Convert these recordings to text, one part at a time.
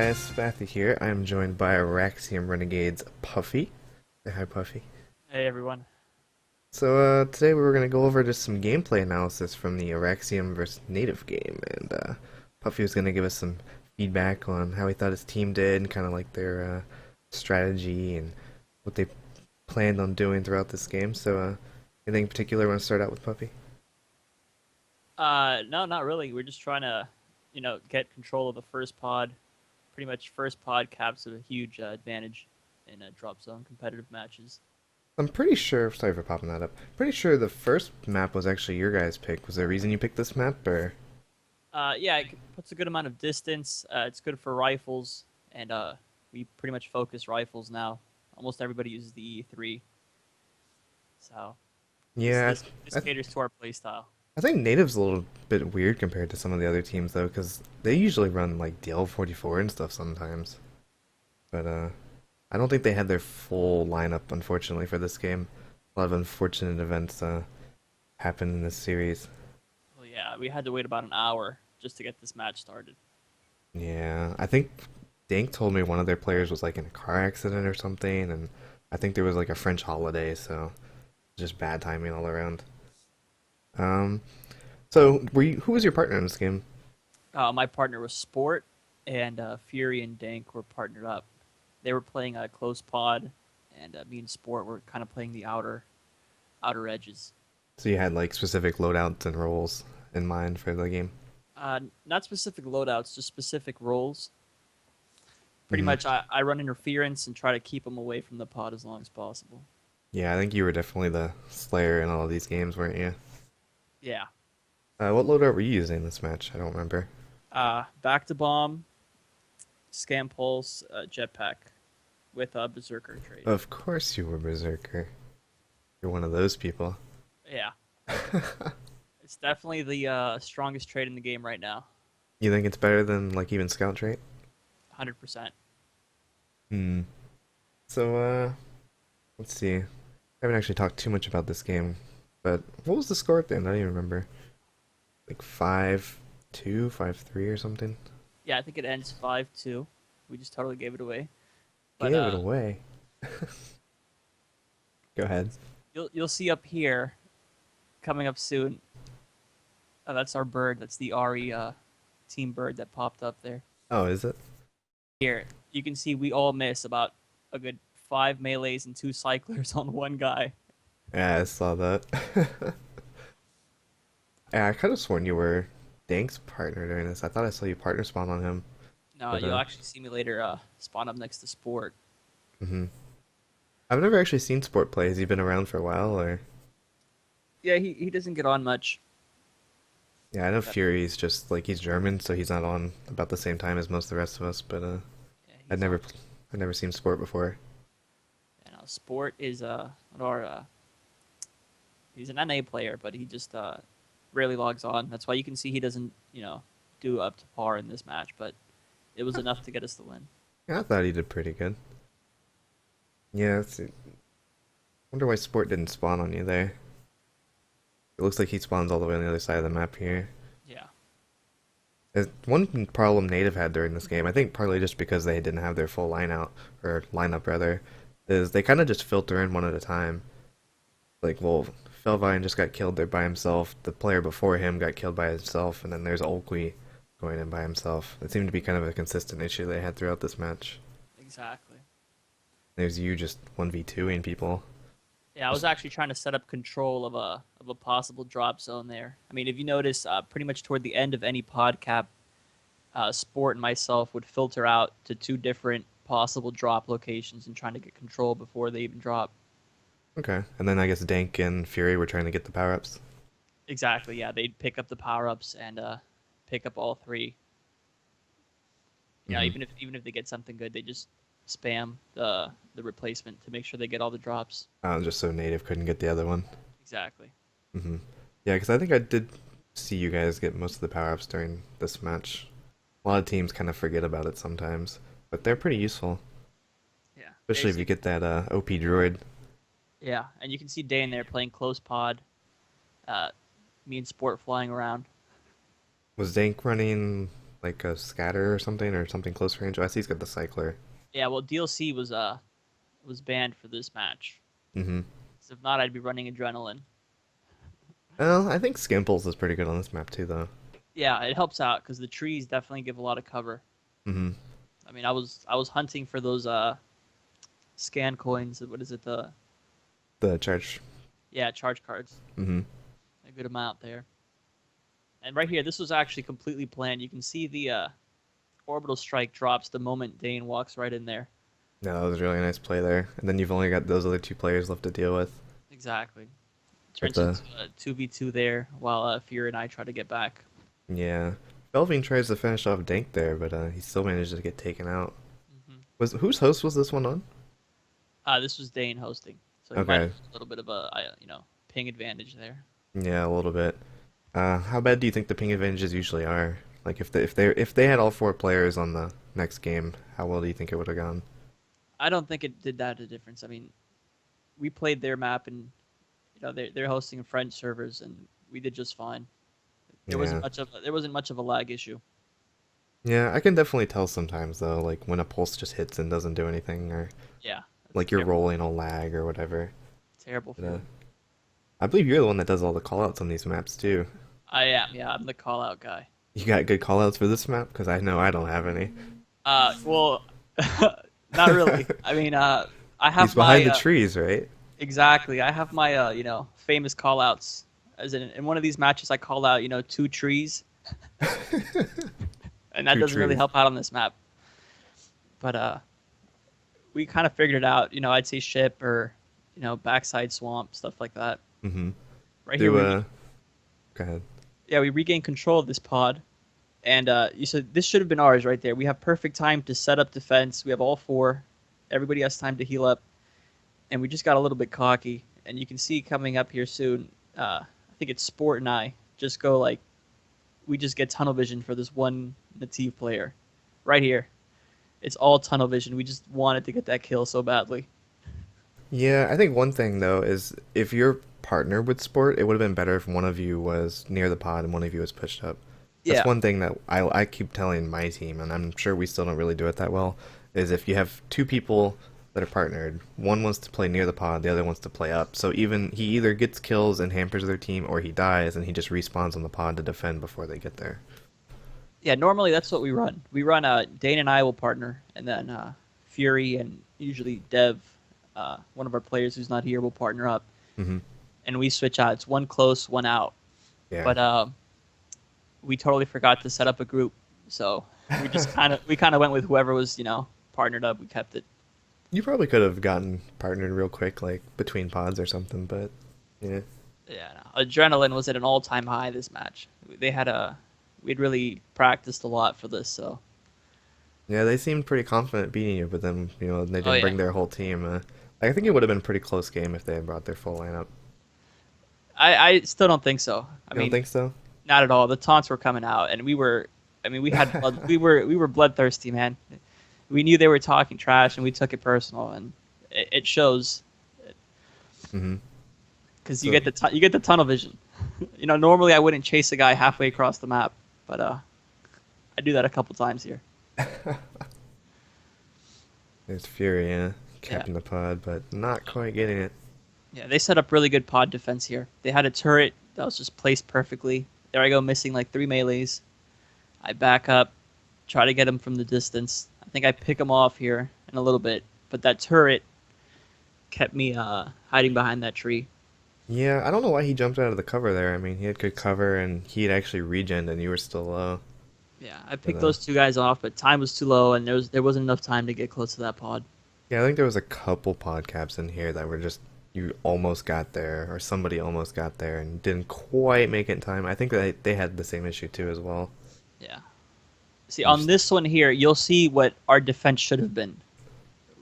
guys, Spathi here. I'm joined by Araxium Renegade's Puffy. Say hi, Puffy. Hey everyone. Today we were going to go over just some gameplay analysis from the Araxium vs. Native game, and Puffy was going to give us some feedback on how he thought his team did, and kind of like their strategy and what they planned on doing throughout this game. Anything in particular you want to start out with, Puffy? No, not really. We're just trying to, get control of the first pod. Pretty much, first pod caps a huge advantage in drop zone competitive matches. I'm pretty sure, sorry for popping that up, pretty sure the first map was actually your guys' pick. Was there a reason you picked this map, or? Yeah, it puts a good amount of distance. It's good for rifles, and we pretty much focus rifles now. Almost everybody uses the E3, so this Yeah, this, this caters to our playstyle. I think Native's a little bit weird compared to some of the other teams though, because they usually run like DL44 and stuff sometimes. But I don't think they had their full lineup, unfortunately, for this game. A lot of unfortunate events happened in this series. Well, yeah, we had to wait about an hour just to get this match started. Yeah, I think Dank told me one of their players was like in a car accident or something, and I think there was like a French holiday, so just bad timing all around. Um, who was your partner in this game? My partner was Sport, and Fury and Dank were partnered up. They were playing a close pod, and me and Sport were kind of playing the outer edges. So you had like specific loadouts and roles in mind for the game? Not specific loadouts, just specific roles. Pretty Hmm. much, I run interference and try to keep them away from the pod as long as possible. Yeah, I think you were definitely the Slayer in all of these games, weren't you? Yeah. What loadout were you using in this match? I don't remember. Back to bomb, scam pulse, jetpack with a berserker trade. Of course you were Berserker. You're one of those people. Yeah. It's definitely the strongest trade in the game right now. You think it's better than like even Scout Trait? 100%. Hmm. So, let's see. I haven't actually talked too much about this game, but what was the score at the end? I don't even remember. Like 5-2, 5-3 or something? Yeah, I think it ends 5-2. We just totally gave it away. But Gave it away. Go ahead. you'll see up here coming up soon. That's our bird. That's the AurRe team bird that popped up there. Oh, is it? Here, you can see we all miss about a good 5 melees and 2 cyclers on one guy. Yeah, I saw that. Yeah, I could have sworn you were Dank's partner during this. I thought I saw you partner spawn on him. No, But you'll actually see me later spawn up next to Sport. hmm I've never actually seen Sport play. Has he been around for a while, or? Yeah, he doesn't get on much. Yeah, I know But, Fury's just like he's German, so he's not on about the same time as most of the rest of us. But yeah, I'd he's never, on. I'd never seen Sport before. Sport is our he's an NA player, but he just rarely logs on. That's why you can see he doesn't, do up to par in this match, but it was enough to get us the win. Yeah, I thought he did pretty good. Yeah, wonder why Sport didn't spawn on you there. It looks like he spawns all the way on the other side of the map here. Yeah. One problem Native had during this game, I think partly just because they didn't have their full lineup rather, is they kind of just filter in one at a time. Like, well, Felvine just got killed there by himself. The player before him got killed by himself, and then there's Oakley going in by himself. It seemed to be kind of a consistent issue they had throughout this match. Exactly. There's you just 1v2ing people. Yeah, I was actually trying to set up control of a possible drop zone there. I mean, if you notice, pretty much toward the end of any pod cap, Sport and myself would filter out to 2 different possible drop locations and trying to get control before they even drop. Okay, and then I guess Dank and Fury were trying to get the power-ups. Exactly. Yeah, they'd pick up the power ups and pick up all three. Yeah, Hmm. even if they get something good, they just spam the replacement to make sure they get all the drops. Just so Native couldn't get the other one. Exactly. Hmm. Yeah, because I think I did see you guys get most of the power-ups during this match. A lot of teams kind of forget about it sometimes, but they're pretty useful, Yeah. especially if you get that OP droid. Yeah, and you can see Day in there playing close pod. Me and Sport flying around. Was Dank running like a scatter or something close range. Oh, I see he's got the cycler. Yeah, well, DLC was banned for this match. Mm-hmm. 'Cause if not, I'd be running adrenaline. Well, I think Skimples is pretty good on this map too, though. Yeah, it helps out because the trees definitely give a lot of cover. Mm-hmm. I mean, I was hunting for those scan coins. What is it? The The charge. Yeah, charge cards. Mm-hmm. A good amount there. And right here, this was actually completely planned. You can see the orbital strike drops the moment Dane walks right in there. Yeah, that was a really nice play there. And then you've only got those other two players left to deal with. Exactly. With Turns the into a 2v2 there while Fear and I try to get back. Yeah, Belvine tries to finish off Dank there, but he still manages to get taken out. Hmm. Was whose host was this one on? This was Dane hosting, so he might have Okay, a little bit of a ping advantage there. yeah, a little bit. How bad do you think the ping advantages usually are? Like if they had all four players on the next game, how well do you think it would have gone? I don't think it did that a difference. I mean, we played their map, and they're hosting French servers, and we did just fine. Yeah, There wasn't much of a lag issue. yeah, I can definitely tell sometimes though, like when a pulse just hits and doesn't do anything, or Yeah, that's like you're terrible. rolling a lag or whatever. Terrible But, feeling. I believe you're the one that does all the callouts on these maps too. I am. Yeah, I'm the call out guy. You got good callouts for this map? Because I know I don't have any. Well, not really. I mean, I He's have my behind the trees, right? exactly. I have my famous call outs. As in one of these matches, I call out two trees, and that Two doesn't really trees. help out on this map. But we kind of figured it out. I'd say ship or backside swamp, stuff like that. Mm-hmm. Right here, Do go ahead. we regain control of this pod. And you said this should have been ours right there. We have perfect time to set up defense. We have all four. Everybody has time to heal up. And we just got a little bit cocky. And you can see coming up here soon, I think it's Sport and I just go like, we just get tunnel vision for this one Nativ player. Right here. It's all tunnel vision. We just wanted to get that kill so badly. Yeah, I think one thing though is if you're partnered with Sport, it would have been better if one of you was near the pod and one of you was pushed up. That's Yeah. one thing that I keep telling my team, and I'm sure we still don't really do it that well, is if you have two people that are partnered, one wants to play near the pod, the other wants to play up. So even he either gets kills and hampers their team, or he dies and he just respawns on the pod to defend before they get there. Yeah, normally that's what we run. We run Dane and I will partner, and then Fury and usually Dev, one of our players who's not here, will partner up, Hmm. and we switch out. It's one close, one out. Yeah. But we totally forgot to set up a group, so we kind of went with whoever was partnered up. We kept it. You probably could have gotten partnered real quick, like between pods or something, but yeah. Yeah, no. Adrenaline was at an all-time high this match. We'd really practiced a lot for this, so. Yeah, they seemed pretty confident beating you, but then, they Oh didn't yeah. bring their whole team. I think it would have been a pretty close game if they had brought their full lineup. I still don't think so. I You don't mean, think so? not at all. The taunts were coming out, and we were. I mean, we had blood, we were bloodthirsty, man. We knew they were talking trash, and we took it personal, and it shows Hmm. because you So, get you get the tunnel vision. Normally I wouldn't chase a guy halfway across the map, but I do that a couple times here. there's Fury, yeah, Yeah, capping the pod, but not quite getting it. yeah. They set up really good pod defense here. They had a turret that was just placed perfectly. There I go, missing like 3 melees. I back up, try to get him from the distance. I think I pick him off here in a little bit, but that turret kept me hiding behind that tree. Yeah, I don't know why he jumped out of the cover there. I mean, he had good cover, and he had actually regened, and you were still low. Yeah, I But, picked those two guys off, but time was too low, and there wasn't enough time to get close to that pod. yeah, I think there was a couple pod caps in here that were just you almost got there, or somebody almost got there and didn't quite make it in time. I think that they had the same issue too as well. Yeah. See, You on just- this one here, you'll see what our defense should have been.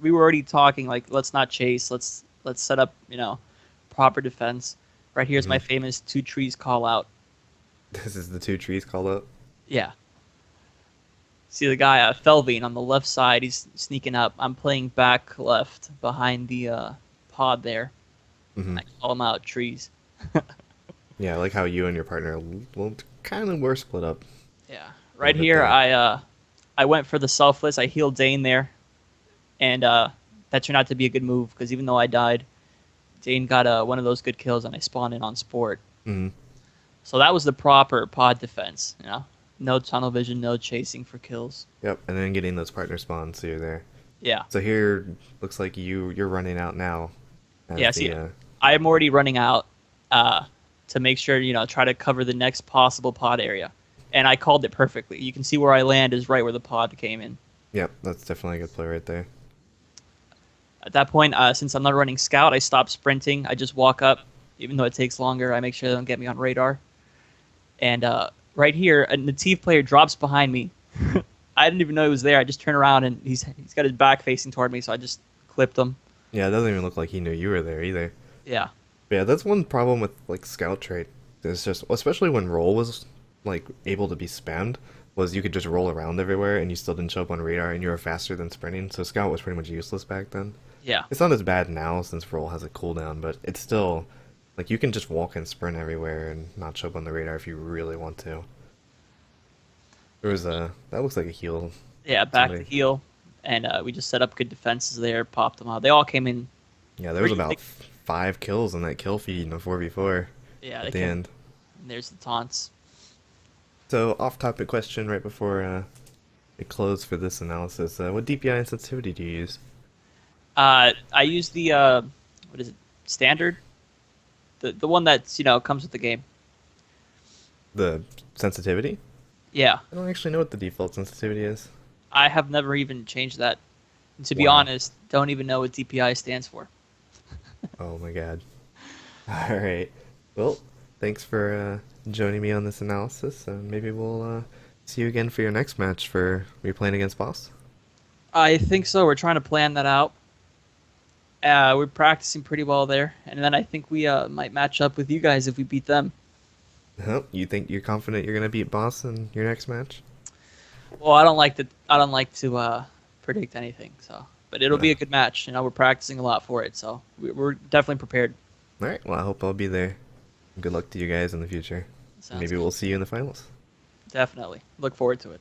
We were already talking like, let's not chase. Let's set up, proper defense. Right here's my Mhm. famous two trees call out. This is the two trees called up. Yeah. See the guy Felvine on the left side. He's sneaking up. I'm playing back left behind the pod there. Hmm. I call him out trees. Yeah, I like how you and your partner, well, kind of were split up. Yeah. a little Right bit here, there. I went for the selfless. I healed Dane there, and that turned out to be a good move because even though I died, Dane got one of those good kills, and I spawned in on Sport. Hmm. So that was the proper pod defense. You know, no tunnel vision, no chasing for kills. Yep, and then getting those partner spawns, so you're there. Yeah, So here looks like you're running out now as yeah. See, the I'm already running out uh, to make sure try to cover the next possible pod area, and I called it perfectly. You can see where I land is right where the pod came in. yep, that's definitely a good play right there. At that point, since I'm not running scout, I stop sprinting. I just walk up, even though it takes longer. I make sure they don't get me on radar. And right here, a Nativ player drops behind me. I didn't even know he was there. I just turn around and he's got his back facing toward me, so I just clipped him. Yeah, it doesn't even look like he knew you were there either. Yeah, But yeah, that's one problem with like scout trait. It's just especially when roll was like able to be spammed was you could just roll around everywhere and you still didn't show up on radar and you were faster than sprinting. So scout was pretty much useless back then. yeah, It's not as bad now since roll has a cooldown, but it's still like you can just walk and sprint everywhere and not show up on the radar if you really want to. There was a that looks like a heal. yeah. Back to Somebody, heal, and we just set up good defenses there. Popped them out. They all came in. yeah, there was Pretty, about they, 5 kills in that kill feed in a 4v4 yeah, at they the came. end. And there's the taunts. So off-topic question right before we close for this analysis. What DPI and sensitivity do you use? I use the what is it? Standard, the one that's comes with the game. The sensitivity? Yeah, I don't actually know what the default sensitivity is. I have never even changed that. And to be Wow. honest, don't even know what DPI stands for. Oh my god. All right. Well, thanks for joining me on this analysis. Maybe we'll see you again for your next match for replaying against Boss. I think so. We're trying to plan that out. We're practicing pretty well there, and then I think we might match up with you guys if we beat them. Oh, you think you're confident you're gonna beat Boss in your next match? Well, I don't like to. I don't like to predict anything. So, but it'll No. be a good match. We're practicing a lot for it, so we're definitely prepared. All right. Well, I hope I'll be there. Good luck to you guys in the future. Sounds Maybe good. we'll see you in the finals. Definitely look forward to it.